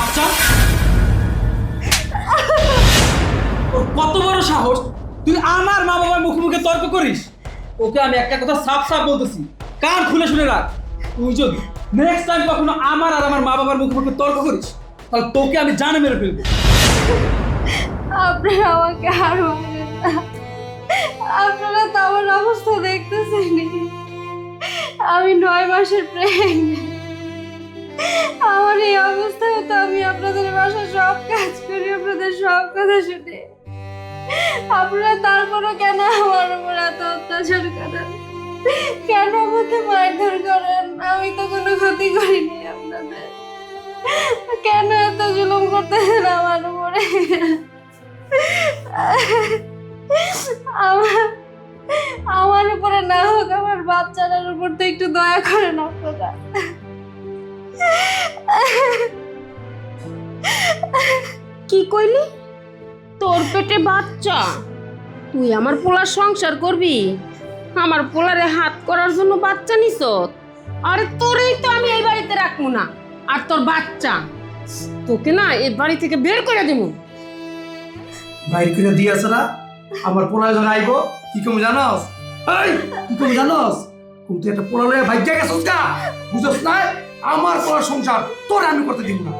বাচ্চা, ওর কত বড় সাহস! তুই আমার মা বাবার মুখে মুখে তর্ক করিস। ওকে আমি একটা কথা সাফ সাফ বলতেছি, কান খুলে শুনে রাখ। তুই যদি নেক্সট টাইম কখনো আমার আর আমার মা বাবার মুখে মুখে তর্ক করিস, তাহলে তোকে আমি জানে মেরে ফেলবো। আপনারা আমাকে আর মারবেন না। আপনারা তো আমার অবস্থা দেখতেছেন, আমি 9 মাসের প্রেগন্যান্ট। আমার এই অবস্থায় তো আমি আপনাদের বাসায় সব কাজ করি, আপনাদের সব কথা শুনে। আপনারা তারপরও কেন আমার উপর এত অত্যাচার করেন? কেন আমাকে মারধর করেন? আমি তো কোনো ক্ষতি করিনি আপনাদের। কেন এত জুলুম করতেছেন আমার উপরে? আমার উপরে না হোক, আমার বাচ্চাটার উপর তো একটু দয়া করেন আপনারা। কি কইলি? তোর পেটে বাচ্চা, তুই আমার পোলার সংসার করবি? আমার পোলারে হাত করার জন্য বাচ্চা নিছ? আরে তোরেই তো আমি এই বাড়িতে রাখবো না। আর তোর বাচ্চা, তোকে না এই বাড়ি থেকে বের করে দেবো। বাইর করে দিয়েছ না? আমার পোলায় যখন আইব কি কম জানস? এই কি কম জানস? তুই একটা পোলা লয়ে ভাগ্যা গেছস গা, বুঝছস না? আমার পোলার সংসার তোর আমি করতে দিব না।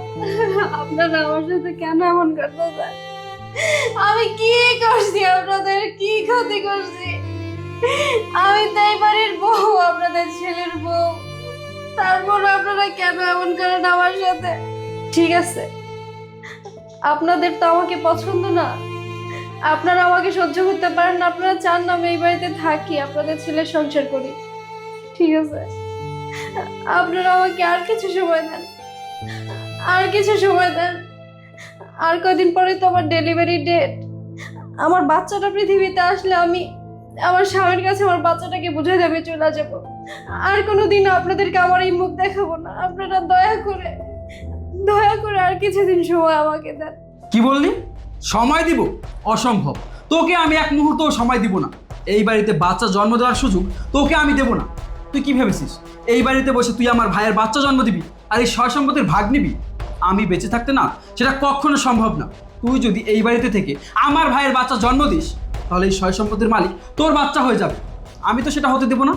আপনারা আমার সাথে কেন এমন করতেছেন? আমি কি করছি? আপনাদের কি ক্ষতি করছি? আমি তো এই বাড়ির বউ, আপনাদের ছেলের বউ। তারপর আপনারা কেন এমন করেন আমার সাথে? ঠিক আছে, আপনাদের তো আমাকে পছন্দ না, আপনারা আমাকে সহ্য করতে পারেন না, আপনারা চান না আমি এই বাড়িতে থাকি, আপনাদের ছেলের সংসার করি। ঠিক আছে, আপনারা আমাকে আর কিছু সময় দেন, আর কিছু সময় দেন। আর কদিন পরে তো আমার ডেলিভারি ডেট। আমার বাচ্চাটা পৃথিবীতে আসলে আমি আমার স্বামীর কাছে আমার বাচ্চাটাকে বুঝে দেবে চলে যাব। আর কোনোদিন আপনাদেরকে আমার এই মুখ দেখাবো না। আপনারা দয়া করে আর কিছুদিন সময় আমাকে দেন। কি বললি? সময় দিব? অসম্ভব। তোকে আমি এক মুহূর্ত সময় দিব না। এই বাড়িতে বাচ্চা জন্ম দেওয়ার সুযোগ তোকে আমি দেব না। তুই কি ভেবেছিস এই বাড়িতে বসে তুই আমার ভাইয়ের বাচ্চা জন্ম দিবি আর এই সয় সম্পত্তির ভাগ নিবি? আমি বেঁচে থাকতে না, সেটা কখনো সম্ভব না। তুই যদি এই বাড়িতে থেকে আমার ভাইয়ের বাচ্চা জন্ম দিস, তাহলে এই সয় সম্পত্তির মালিক তোর বাচ্চা হয়ে যাবে। আমি তো সেটা হতে দেব না।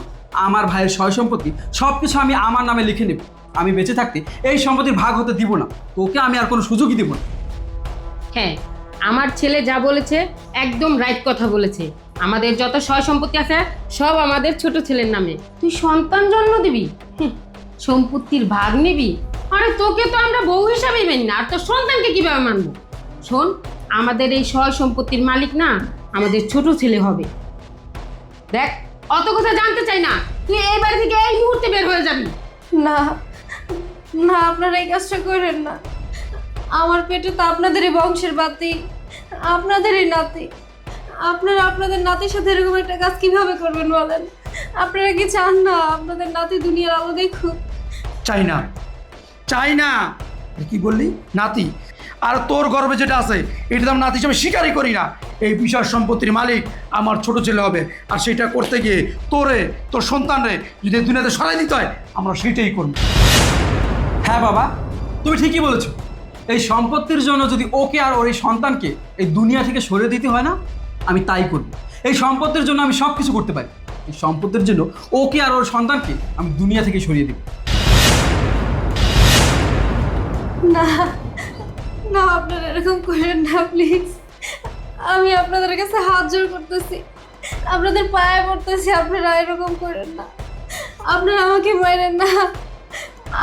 আমার ভাইয়ের সয় সম্পত্তি সব কিছু আমি আমার নামে লিখে নেব। আমি বেঁচে থাকতে এই সম্পত্তির ভাগ হতে দিব না। তোকে আমি আর কোনো সুযোগই দেব না। হ্যাঁ, আমার ছেলে যা বলেছে একদম রাইট কথা বলেছে। আমাদের যত সয় সম্পত্তি আছে সব আমাদের ছোট ছেলের নামে। তুই সন্তান জন্ম দিবি, সম্পত্তির ভাগ নিবি? আরে তোকে তো আমরা বউ হিসাবেই মানি না, আর তোর সন্তানকে কিভাবে মানবো? শোন, আমাদের এই সয় সম্পত্তির মালিক না আমাদের ছোট ছেলে হবে। দেখ, অত কথা জানতে চাই না, তুই এই বাড়ি থেকে এই মুহূর্তে বের হয়ে যাবি। না না, আপনারা এই কাজটা করেন না। আমার পেটে তো আপনাদেরই বংশের বাতি, আপনাদেরই নাতি। আপনারা আপনাদের নাতির সাথে এরকম একটা কাজ কিভাবে করবেন বলেন? আপনারা কি চান না আপনাদের নাতি দুনিয়ার আলো দেখুক? চাই না, চাই না। কি বললি? নাতি? আর তোর গর্বে যেটা আছে এটা তো আমি নাতি হিসেবে স্বীকারই করি না। এই বিশাল সম্পত্তির মালিক আমার ছোট ছেলে হবে, আর সেটা করতে গিয়ে তোর সন্তানরে যদি এই দুনিয়াতে সরাই দিতে হয় আমরা সেটাই করব। হ্যাঁ বাবা, তুমি ঠিকই বলেছো। এই সম্পত্তির জন্য যদি ওকে আর ওর এই সন্তানকে এই দুনিয়া থেকে সরিয়ে দিতে হয় না, আমি তাই করব। এই সম্পত্তির জন্য আমি সব কিছু করতে পারি। এই সম্পত্তির জন্য ওকে আর ওর সন্তানকে আমি দুনিয়া থেকে সরিয়ে দেব। না না, আপনারা এরকম করেন না প্লিজ। আমি আপনাদের কাছে হাত জোড় করতেছি, আপনাদের পায়ে পড়তেছি, আপনারা এরকম করেন না। আপনারা আমাকে মারেন না,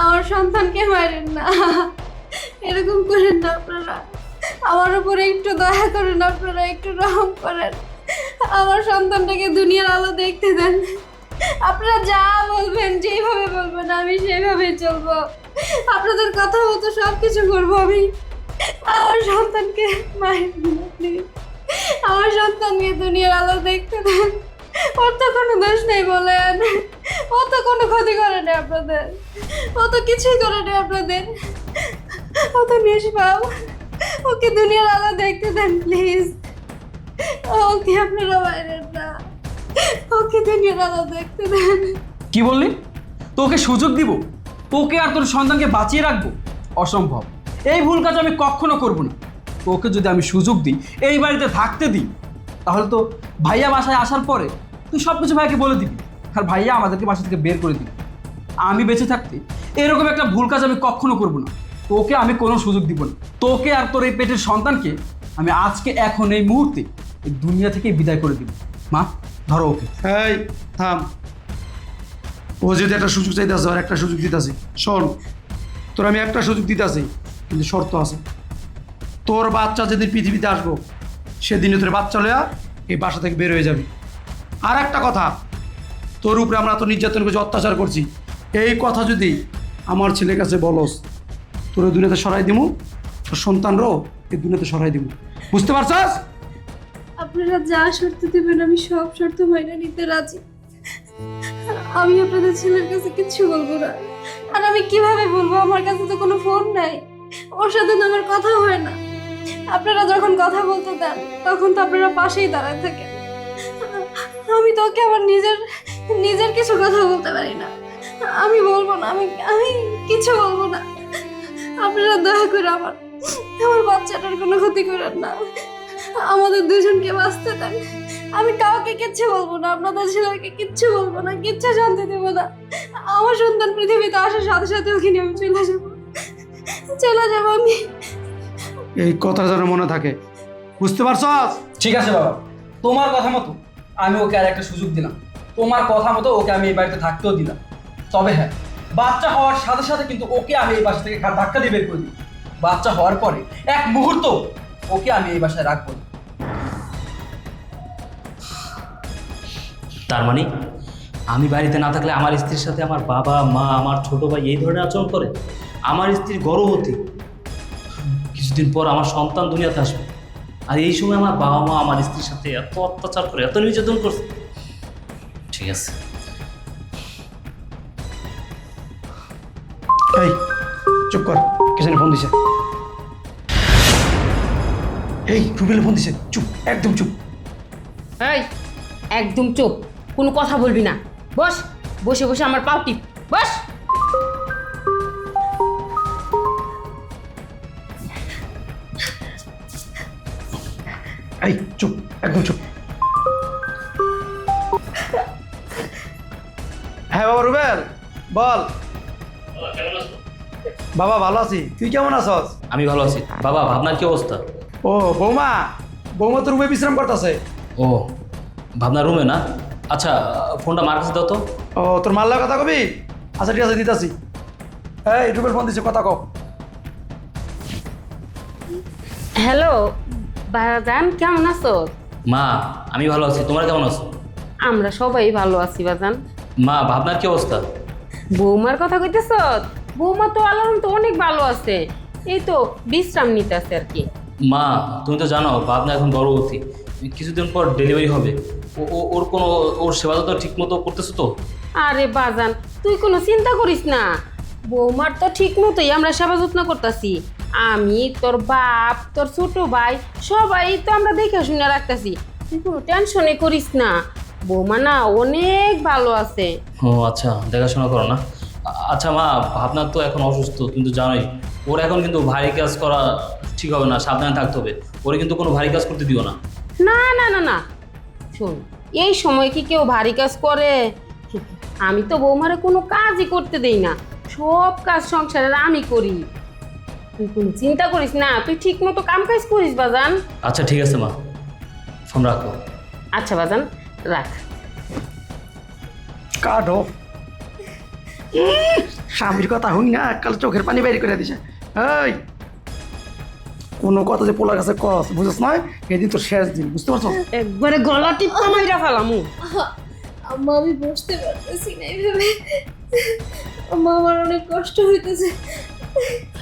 আমার সন্তানকে মারেন না, এরকম করেন না। আপনারা আমার উপরে একটু দয়া করেন, আপনারা একটু রহম করেন, আমার সন্তানটাকে দুনিয়ার আলো দেখতে দেন। আপনারা যা বলবেন, যেভাবে বলবেন আমি সেভাবেই চলবো। আপনাদের কথা মতো সব কিছু করবো আমি। আমার সন্তানকে মারেন না প্লিজ, আমার সন্তানকে দুনিয়ার আলো দেখতে দেন। ওর তো কোনো দোষ নেই বলেন, ও তো কোনো ক্ষতি করেনি আপনাদের, ও তো কিছুই করেনি আপনাদের, ও তো নিষ্পাপ। ওকে দুনিয়ার আলো দেখতে দেন প্লিজ। ওকে আপনারা মারেন না, ওকে দুনিয়ার আলো দেখতে দেন। কি বললি? তোকে সুযোগ দিব? তোকে আর তোর সন্তানকে বাঁচিয়ে রাখবো? অসম্ভব। এই ভুল কাজ আমি কখনো করব না। তোকে যদি আমি সুযোগ দিই, এই বাড়িতে থাকতে দিই, তাহলে তো ভাইয়া বাসায় আসার পরে তুই সব কিছু ভাইয়াকে বলে দিবি, আর ভাইয়া আমাদেরকে বাসা থেকে বের করে দিবি। আমি বেঁচে থাকতে এরকম একটা ভুল কাজ আমি কখনো করব না। তোকে আমি কোনো সুযোগ দিব না। তোকে আর তোর এই পেটের সন্তানকে আমি আজকে এখন এই মুহূর্তে এই দুনিয়া থেকে বিদায় করে দিব। মা, ধরো ওকে। এই থাম, ও যদি একটা সুযোগ চাইতেছে আর একটা সুযোগ দিতেছি। শোন, তোর আমি একটা সুযোগ দিতেছি, কিন্তু শর্ত আছে। তোর বাচ্চা যেদিন পৃথিবীতে আসবো সেদিনে তোর বাচ্চা লয়া এই বাসা থেকে বের হয়ে যাবি। আর একটা কথা, তোর উপরে আমরা তো নির্যাতন করছি, অত্যাচার করছি, এই কথা যদি আমার ছেলের কাছে বলস, তোর দুনিয়াতে সরাই দিমু, তোর সন্তানরাও এই দুনিয়াতে সরাই দিমু। বুঝতে পারছস? আপনারা যা শর্ত দেবেন আমি সব শর্ত মাইনে নিতে রাজি। আমি আপনাদের ছেলের কাছে কিচ্ছু বলবো না। আর আমি কিভাবে বলবো? আমার কাছে তো কোনো ফোন নাই, ওর সাথে তো আমার কথা হয় না। আপনারা যখন কথা বলতে দেন তখন তো আপনারা পাশেই দাঁড়ায় থাকেন। আমি তো ওকে আমার নিজের কিছু কথা বলতে পারি না। আমি বলবো না, আমি কিছু বলবো না। আপনারা দয়া করে আমার বাচ্চাটার কোনো ক্ষতি করেন না, আমাদের দুজনকে বাঁচতে দেন। আমি কাউকে কিচ্ছু বলবো না, আপনাদের ছেলেকে কিচ্ছু বলবো না, কিচ্ছু জানতে দেবো না। আমার সন্তান পৃথিবীতে আসার সাথে সাথে ওখানে আমি চলে যাবো আমি। এই কথা যেন মনে থাকে, বুঝতে পারছস? ঠিক আছে বাবা, তোমার কথা মতো আমি ওকে আর একটা সুযোগ দিলাম। তোমার কথা মতো ওকে আমি এই বাড়িতে থাকতেও দিলাম। তবে হ্যাঁ, বাচ্চা হওয়ার সাথে সাথে কিন্তু ওকে আমি এই বাসা থেকে ধাক্কা দিয়ে বের করে দিই। বাচ্চা হওয়ার পরে এক মুহূর্ত ওকে আমি এই বাসায় রাখবো না। তার মানে আমি বাড়িতে না থাকলে আমার স্ত্রীর সাথে আমার বাবা মা আমার ছোট ভাই এই ধরনের আচরণ করে? আমার স্ত্রীর গর্ভবতী, কিছুদিন পর আমার সন্তান দুনিয়াতে আসবে, আর এই সময় আমার বাবা মা আমার স্ত্রীর সাথে এত অত্যাচার করে, এত নির্যাতন করছে। ঠিক আছে, এই চুপ কর, কে জানি ফোন দিছে। এই রুবেল ফোন দিছে, চুপ, একদম চুপ। এই একদম চুপ, কোনো কথা বলবি না। বস, বসে বসে আমার পাও টিপ, বস। এই চুপ, একদম চুপ। হ্যাঁ বাবা রুবেল, বল। বাবা ভালো আছি, তুই কেমন আছস? আমি ভালো আছি। বাবা, ভাবনার কি অবস্থা? ও বৌমা, বৌমা তো রুমে বিশ্রাম করতেছে। ও, ভাবনা রুমে না? আচ্ছা, ফোনটা মার কাছে দাও তো। ও তোর মাল্লা কথা কবি? আচ্ছা ঠিক আছে, দিতাছি। এই রুবেল ফোন দিছে, কথা কও। হ্যালো বাজান, কেমন আছো? মা, আমি ভালো আছি, তোমরা কেমন আছো? আমরা সবাই ভালো আছি বাজান। মা, ভাবনার কি অবস্থা? বৌমার কথা কইতেছ? বৌমা তো আল্লাহর তো অনেক ভালো আছে, এই তো বিশ্রাম নিতে আছে আর কি। মা, তুমি তো জানো ভাবনা এখন গর্ভবতী, কিছুদিন পর ডেলিভারি হবে। ওর সেবা তো ঠিক মতো করতেছো তো? আরে বাজান, তুই কোনো চিন্তা করিস না, বৌমার তো ঠিক মতোই আমরা সেবা যত্ন করতেছি। আমি, তোর বাপ, তোর ছোট ভাই, সবাই তো আমরা দেখে শুনে রাখতেছি। তুই কোনো টেনশনে করিস না, বৌমা না অনেক ভালো আছে। ও আচ্ছা, দেখাশোনা করো না। আচ্ছা মা, ভাবনা তো এখন অসুস্থ, তুমি তো জানোই। ওর এখন কিন্তু ভারী কাজ করা ঠিক হবে না, সাবধানে থাকতে হবে। ওরে কিন্তু কোনো ভারী কাজ করতে দিও না। না না না না, শোন, এই সময় কি কেউ ভারী কাজ করে? আমি তো বৌমারে কোনো কাজই করতে দেই না, সব কাজ সংসারের আমি করি। তুই কোনো চিন্তা করিস না, তুই ঠিক মতো কাম কাজ করিস বাজান। আচ্ছা ঠিক আছে মা, ফোন রাখো। আচ্ছা বাজান, রাখ। কাটো স্বামীর কথা হই না, কাল চোখের পানি বের করে দিছে। এই কোনো কথা যে পোলার কাছে কস, বুঝছ না? এদিন তো শেষ দিন, বুঝতে পারছো? একবারে গলা টিপা মাইরা ফেলামু। আম্মা আমি বসতে পারতেছি না এইভাবে। আম্মা আমার অনেক কষ্ট হইতেছে।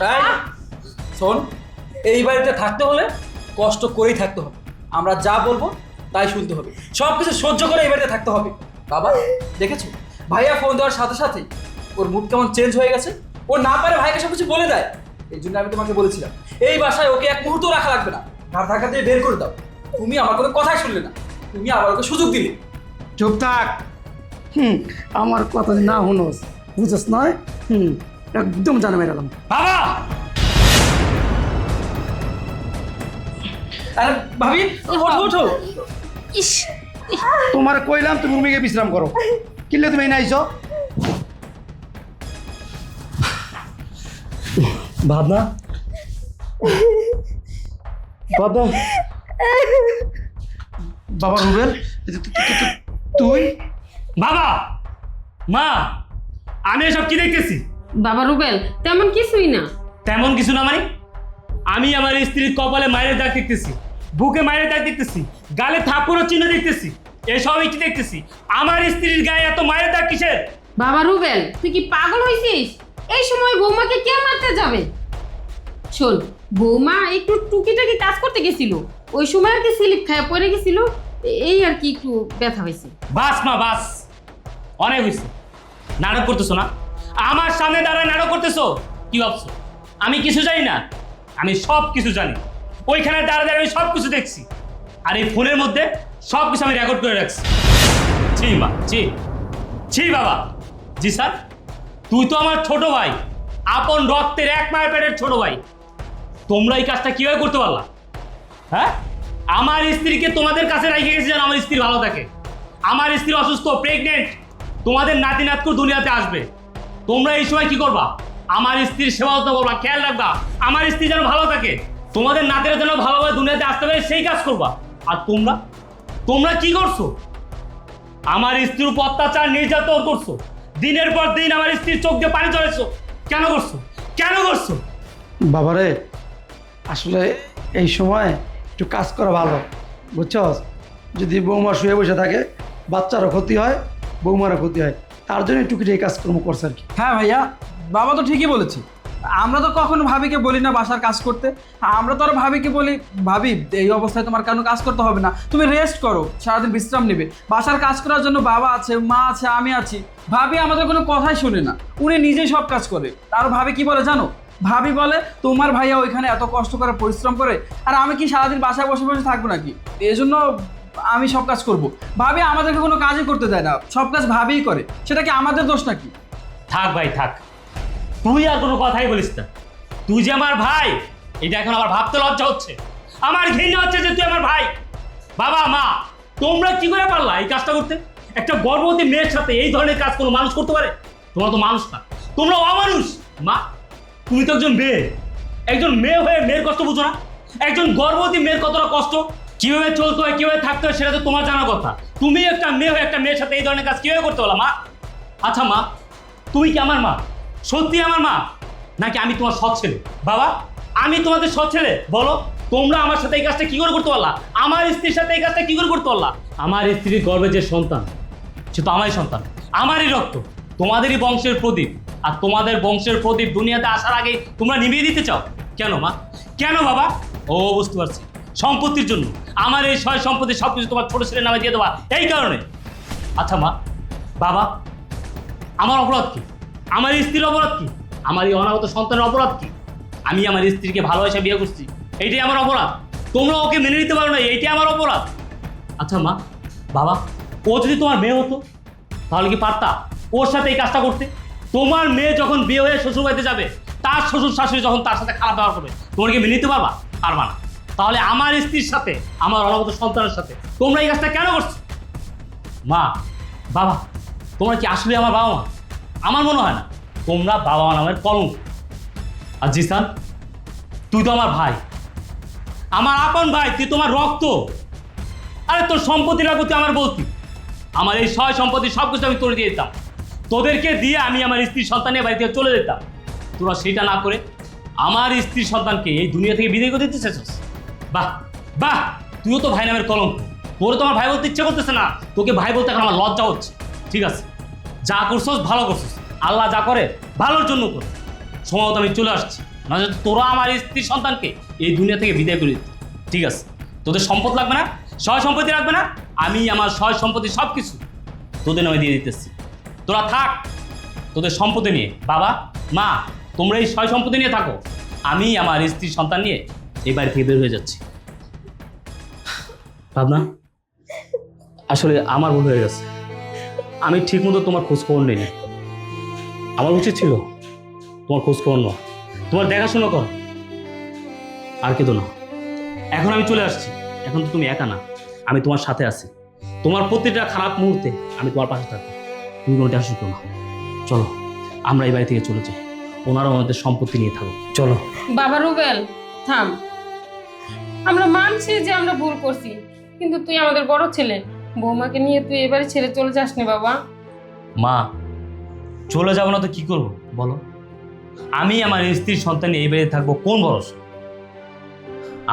তাই শোন, এই বাড়িতে থাকতে হলে কষ্ট করেই থাকতে হবে। আমরা যা বলবো তাই শুনতে হবে, সব কিছু সহ্য করে এই বাড়িতে থাকতে হবে। বাবা দেখেছো, ভাইয়া ফোন দেওয়ার সাথে সাথে ওর মুড কেমন চেঞ্জ হয়ে গেছে। ও না পারে ভাইকে সব কিছু বলে দেয়। এই জন্য আমি তোমাকে বলেছিলাম এই বাসায় ওকে এক মুহূর্ত রাখা লাগবে না, ঘাড় ধাক্কা দিয়ে বের করে দাও। তুমি আমার কোনো কথাই শুনলে না, তুমি আবার ওকে সুযোগ দিলে। চুপ থাক। আমার কথা না শুনোস, বুঝছ নয়? একদম জানা মেরালাম। বাবা আরে ভাবি ওঠো ওঠো। ইস তোমার কইলাম তুমি রুমে গিয়ে বিশ্রাম করো, কিনলে তুমি এই নাইছো। ভাবনা, ভাবনা, বাবা রুবেল, তুই? বাবা, মা, আমি এসব কি দেখতেছি? বাবা রুবেল, তেমন কিছুই না। তেমন কিছু না মানে? আমি আমার স্ত্রীর কপালে মায়ের দাগ দেখতেছি, বুকে মায়ের দাগ দেখতেছি, গালে থাপ্পড়ের চিহ্ন দেখতেছি, এসবই কি দেখতেছি? আমার স্ত্রীর গায়ে এত মায়ের দাগ কিসের? বাবা রুবেল, তুই কি পাগল হয়েছিস? এই সময় বৌমাকে কে মারতে যাবে? শোন, বৌমা একটু টুকিটাকি কাজ করতে গেছিল, ওই সময় আর কি স্লিপ খায় পড়ে গেছিল, এই আর কি একটু ব্যথা হয়েছে। বাস মা বাস, অনেক হয়েছে। নাটক করতেছো না? আমার সামনে দাঁড়ায় নাটক করতেছো? কি ভাবছো আমি কিছু জানি না? আমি সব কিছু জানি। ওইখানে দাঁড়ায় আমি সব কিছু দেখছি, আর এই ফোনের মধ্যে সব কিছু আমি রেকর্ড করে রাখছি। ছি মা, ছি, ছি বাবা। জি স্যার, তুই তো আমার ছোট ভাই, আপন রক্তের এক মায়ের পেটের ছোট ভাই। তোমরা এই কাজটা কিভাবে করতে পারলা? হ্যাঁ, আমার স্ত্রীকে তোমাদের কাছে রেখে গেছি যেন আমার স্ত্রী ভালো থাকে। আমার স্ত্রী অসুস্থ, প্রেগনেন্ট, তোমাদের নাতি নাতকুর দুনিয়াতে আসবে। তোমরা এই সময় কি করবা? আমার স্ত্রীর সেবা যত্ন করবা, খেয়াল রাখবা, আমার স্ত্রী যেন ভালো থাকে, তোমাদের নাতিরা যেন ভালোভাবে দুনিয়াতে আসতে পারে সেই কাজ করবা। আর তোমরা তোমরা কি করছো? আমার স্ত্রীর উপর অত্যাচার নির্যাতন করছো, দিনের পর দিন আমার স্ত্রীর চোখ দিয়ে পানি চলেছো। কেন করছো? কেন করছো? বাবারে, আসলে এই সময় একটু কাজ করা ভালো, বুঝছস? যদি বৌমা শুয়ে বসে থাকে বাচ্চারও ক্ষতি হয়, বৌমারও ক্ষতি হয়, তার জন্য টুকিটাই এই কাজকর্ম করছে আর কি। হ্যাঁ ভাইয়া, বাবা তো ঠিকই বলেছে। আমরা তো কখনো ভাবিকে বলি না বাসার কাজ করতে। আমরা তো আর ভাবিকে বলি, ভাবি এই অবস্থায় তোমার কেন কাজ করতে হবে না, তুমি রেস্ট করো, সারাদিন বিশ্রাম নেবে। বাসার কাজ করার জন্য বাবা আছে, মা আছে, আমি আছি। ভাবি আমাদের কোনো কথাই শুনে না, উনি নিজেই সব কাজ করে। আর ভাবি কি বলে জানো? ভাবি বলে তোমার ভাইয়া ওইখানে এত কষ্ট করে পরিশ্রম করে, আর আমি কি সারাদিন বাসায় বসে বসে থাকবো নাকি? এই জন্য আমি সব কাজ করব। ভাবি আমাদেরকে কোনো কাজই করতে দেয় না, সব কাজ ভাবিই করে। সেটা কি আমাদের দোষ নাকি? থাক ভাই থাক, তুই আর কোনো কথাই বলিস না। তুই যে আমার ভাই, এটা এখন আমার ভাবতে লজ্জা হচ্ছে, আমার ঘৃণা হচ্ছে যে তুই আমার ভাই। বাবা মা, তোমরা কি করে পারলা এই কাজটা করতে? একটা গর্ভবতী মেয়ের সাথে এই ধরনের কাজ কোনো মানুষ করতে পারে? তোমরা তো মানুষ না, তোমরা অমানুষ। মা, তুমি তো একজন মেয়ে, একজন মেয়ে হয়ে মেয়ের কষ্ট বুঝো না? একজন গর্ভবতী মেয়ের কতটা কষ্ট, কিভাবে চলতে হয়, কিভাবে থাকতে হয়, সেটা তো তোমার জানার কথা। তুমি একটা মেয়ে হয়ে একটা মেয়ের সাথে এই ধরনের কাজ কিভাবে করতে পারলা মা? আচ্ছা মা, তুমি কি আমার মা? সত্যি আমার মা, নাকি আমি তোমার সৎ ছেলে? বাবা, আমি তোমাদের সৎ ছেলে? বলো, তোমরা আমার সাথে এই কাজটা কি করে করতে পারলা? আমার স্ত্রীর সাথে এই কাজটা কি করে করতে পারলা? আমার স্ত্রীর গর্ভে যে সন্তান, সে তো আমারই সন্তান, আমারই রক্ত, তোমাদেরই বংশের প্রদীপ। আর তোমাদের বংশের প্রদীপ দুনিয়াতে আসার আগে তোমরা নিভিয়ে দিতে চাও কেন মা? কেন বাবা? ও বুঝতে পারছি, সম্পত্তির জন্য। আমার এই সয় সম্পত্তি সব কিছু তোমার ছোট ছেলের নামে দিয়ে দেওয়া, এই কারণে। আচ্ছা মা, বাবা, আমার অপরাধ কি? আমার স্ত্রীর অপরাধ কি? আমার এই অনাগত সন্তানের অপরাধ কি? আমি আমার স্ত্রীকে ভালোবাসা বিয়ে করছি, এইটাই আমার অপরাধ। তোমরা ওকে মেনে নিতে পারো না, এইটাই আমার অপরাধ। আচ্ছা মা, বাবা, ও যদি তোমার মেয়ে হতো তাহলে কি পারতা ওর সাথে এই কাজটা করতে? তোমার মেয়ে যখন বিয়ে হয়ে শ্বশুর বাড়িতে যাবে, তার শ্বশুর শাশুড়ি যখন তার সাথে খারাপ ব্যবহার করবে, তোমরা কি মেনে নিতে পারবা? পারবা না। তাহলে আমার স্ত্রীর সাথে, আমার অনাগত সন্তানের সাথে তোমরা এই কাজটা কেন করছো? মা, বাবা, তোমরা কি আসলে আমার বাবা মা? আমার মনে হয় না। তোমরা বাবা মা নামের কলঙ্ক। আর জিসান, তুই তো আমার ভাই, আমার আপন ভাই, তুই তোমার রক্ত। আরে তোর সম্পত্তি রাখবো তুই আমার বলতি, আমার এই সয় সম্পত্তি সব কিছু আমি তোরে দিয়ে দিতাম, তোদেরকে দিয়ে আমি আমার স্ত্রীর সন্তানের বাড়ি থেকে চলে যেতাম। তোরা সেটা না করে আমার স্ত্রীর সন্তানকে এই দুনিয়া থেকে বিদায় করে দিতে চাইছিস। বাহ বাহ, তুইও তো ভাই নামের কলঙ্ক। তোরে তো আমার ভাই বলতে ইচ্ছে করতেছে না, তোকে ভাই বলতে এখন আমার লজ্জা হচ্ছে। ঠিক আছে, যা করছস ভালো করছস, আল্লাহ যা করে ভালোর জন্য করে। সময় তো আমি চলে আসছি, না তোরা আমার স্ত্রীর সন্তানকে এই দুনিয়া থেকে বিদায় করে দিতি। ঠিক আছে, তোদের সম্পদ লাগবে না, সয় সম্পত্তি রাখবে না, আমি আমার সয় সম্পত্তি সব কিছু তোদের নামে দিয়ে দিতেছি। তোরা থাক তোদের সম্পত্তি নিয়ে। বাবা মা, তোমরা এই সয় সম্পত্তি নিয়ে থাকো, আমি আমার স্ত্রীর সন্তান নিয়ে এই বাড়ি থেকে বের হয়ে যাচ্ছি। ভাবনা, আসলে আমার ভুল হয়ে গেছে, আমি ঠিক মতো তোমার খোঁজ খবর নিই না। আমার উচিত ছিল তোমার খোঁজ খবর নেওয়া, তোমার দেখাশোনা কর, আর কিন্তু না। এখন আমি চলে আসছি, এখন তো তুমি একা না, আমি তোমার সাথে আছি। তোমার প্রতিটা খারাপ মুহূর্তে আমি তোমার পাশে থাকবো, তুমি কোনো টেনশন করো না। চলো আমরা এই বাড়ি থেকে চলে যাই, ওনারাও আমাদের সম্পত্তি নিয়ে থাকো, চলো। বাবা রুবেল, থাম। আমরা মানছি যে আমরা ভুল করছি, কিন্তু তুই আমাদের বড় ছেলে, বৌমাকে নিয়ে তুই এবারে ছেড়ে চলে যাস না বাবা। মা, চলে যাবো না তো কি করবো বলো? আমি আমার স্ত্রীর সন্তান নিয়ে এই বাড়িতে থাকবো কোন ভরসা?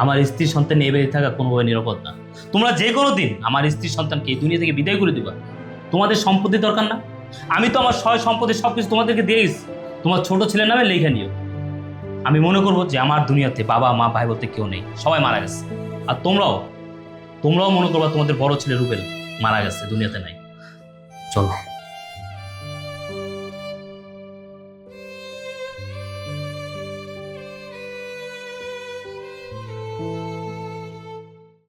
আমার স্ত্রীর সন্তান নিয়ে এই বাড়িতে থাকা কোনোভাবে নিরাপদ না। তোমরা যে কোনো দিন আমার স্ত্রীর সন্তানকে এই দুনিয়া থেকে বিদায় করে দিবা। তোমাদের সম্পত্তি দরকার না? আমি তো আমার সয় সম্পত্তি সব কিছু তোমাদেরকে দিয়েছি, তোমার ছোট ছেলের নামে লেখা নিও। আমি মনে করবো যে আমার দুনিয়াতে বাবা মা ভাই বলতে কেউ নেই, সবাই মারা গেছে। আর তোমরাও মনে করবা তোমাদের বড় ছেলে রুবেল মারা গেছে, দুনিয়াতে নাই। চলো।